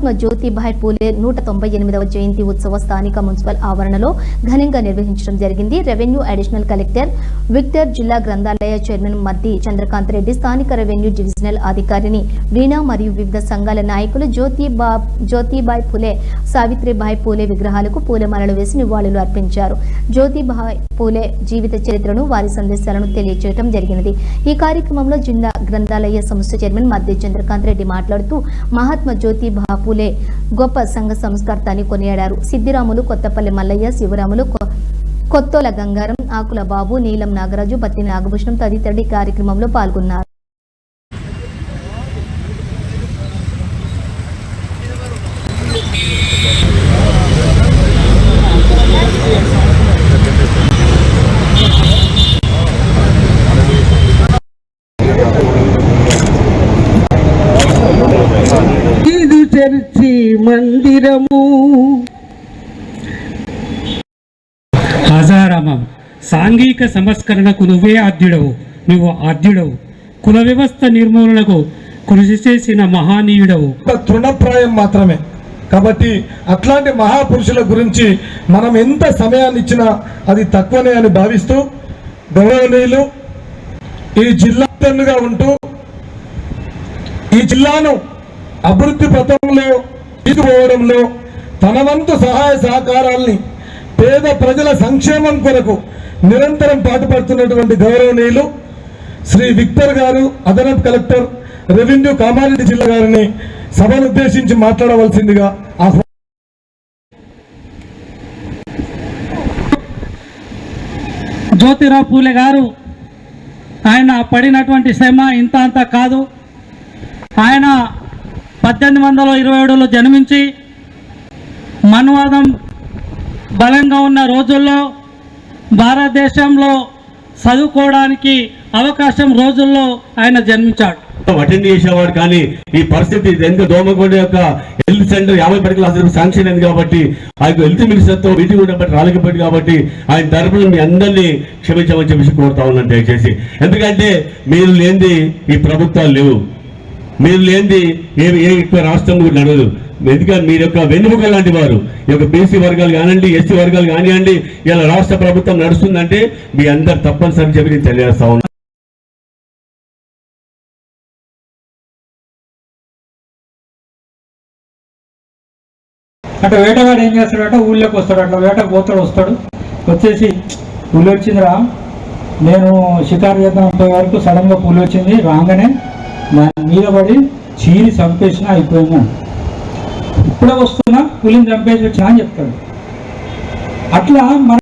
మహాత్మా జ్యోతిబాయ్ పూలే 198వ జయంతి ఉత్సవ స్థానిక మున్సిపల్ ఆవరణలో ఘనంగా నిర్వహించడం జరిగింది. రెవెన్యూ అడిషనల్ కలెక్టర్ విక్టర్, జిల్లా గ్రంథాలయ చైర్మన్ మద్ది చంద్రకాంత్ రెడ్డి, స్థానిక రెవెన్యూ డివిజనల్ అధికారిని వీణా మరియు వివిధ సంఘాల నాయకులు జ్యోతిబాయ్ పూలే, సావిత్రిబాయ్ పూలే విగ్రహాలకు పూలమాలలు వేసి నివాళులు అర్పించారు. జ్యోతిబాయ్ పూలే జీవిత చరిత్రను, వారి సందేశాలను తెలియజేయడం జరిగినది. ఈ కార్యక్రమంలో జిల్లా గ్రంథాలయ సంస్థ చైర్మన్ మద్ది చంద్రకాంత్ రెడ్డి మాట్లాడుతూ మహాత్మా జ్యోతిబా పూలే గొప్ప సంఘ సంస్కర్త అని కొనియాడారు. సిద్దిరాములు, కొత్తపల్లి మల్లయ్య, శివరాములు, కొత్తోల గంగారం, ఆకుల బాబు, నీలం నాగరాజు, బత్తి నాగభూషణం తదితరులు ఈ కార్యక్రమంలో పాల్గొన్నారు. చర్చి మందిరము హజారామం సాంఘిక సంస్కరణకు నువ్వే ఆద్యుడవు, నువ్వు ఆద్యుడవు. కుల వ్యవస్థ నిర్మూలనకు కృషి చేసిన మహానీయుడవు. తృణప్రాయం మాత్రమే కాబట్టి అట్లాంటి మహాపురుషుల గురించి మనం ఎంత సమయాన్ని ఇచ్చినా అది తక్కువనే అని భావిస్తూ గౌరవనీయులు ఈ జిల్లాగా ఉంటూ ఈ జిల్లాను అభివృద్ధి పథంలో తీసుకుపోవడంలో తన వంతు సహాయ సహకారాల్ని పేద ప్రజల సంక్షేమం కొరకు నిరంతరం పాటుపడుతున్నటువంటి గౌరవనీయులు శ్రీ విక్టర్ గారు, అదనపు కలెక్టర్ రెవెన్యూ కామారెడ్డి జిల్లా గారిని సభను ఉద్దేశించి మాట్లాడవలసిందిగా జ్యోతిరావు పూలే గారు ఆయన పడినటువంటి శ్రమ ఇంత అంత కాదు. ఆయన 1827లో జన్మించి మన్వాదం బలంగా ఉన్న రోజుల్లో భారతదేశంలో చదువుకోవడానికి అవకాశం రోజుల్లో ఆయన జన్మించాడు. అటెండ్ చేసేవాడు. కానీ ఈ పరిస్థితి ఎంత దోమగొండ యొక్క హెల్త్ సెంటర్ 50 పడకల హాస్పిటల్ శాంక్షన్ అయింది కాబట్టి ఆ హెల్త్ మినిస్టర్తో మీటింగ్ కూడా రాలేకపోయింది కాబట్టి ఆయన తరపున మీ అందరినీ క్షమించమని చెప్పేసి కోరుతా ఉన్నాను దయచేసి. ఎందుకంటే మీరు లేనిది ఈ ప్రభుత్వాలు లేవు, మీరు లేనిది ఏ రాష్ట్రం కూడా నడవదు. ఎందుకంటే మీరు యొక్క వెన్నుముక లాంటి వారు. ఈ యొక్క బీసీ వర్గాలు కానివ్వండి, ఎస్సీ వర్గాలు కానివ్వండి, ఇలా రాష్ట్ర ప్రభుత్వం నడుస్తుందంటే మీ అందరు తప్పనిసరి చెప్పి నేను తెలియజేస్తా ఉన్నాను. అంటే వేటగాడు ఏం చేస్తాడంటే ఊళ్ళోకి వస్తాడు, అట్లా వేటకు పోతాడు, వస్తాడు, వచ్చేసి పులి వచ్చిందిరా, నేను షికారు చేద్దాం అంత వరకు సడన్గా పులి వచ్చింది, రాగానే మీద పడి చీరి చంపేసినా అయిపోయిందా, ఇప్పుడే వస్తున్నా పులిని చంపేసి వచ్చినా అని చెప్తాడు. అట్లా మన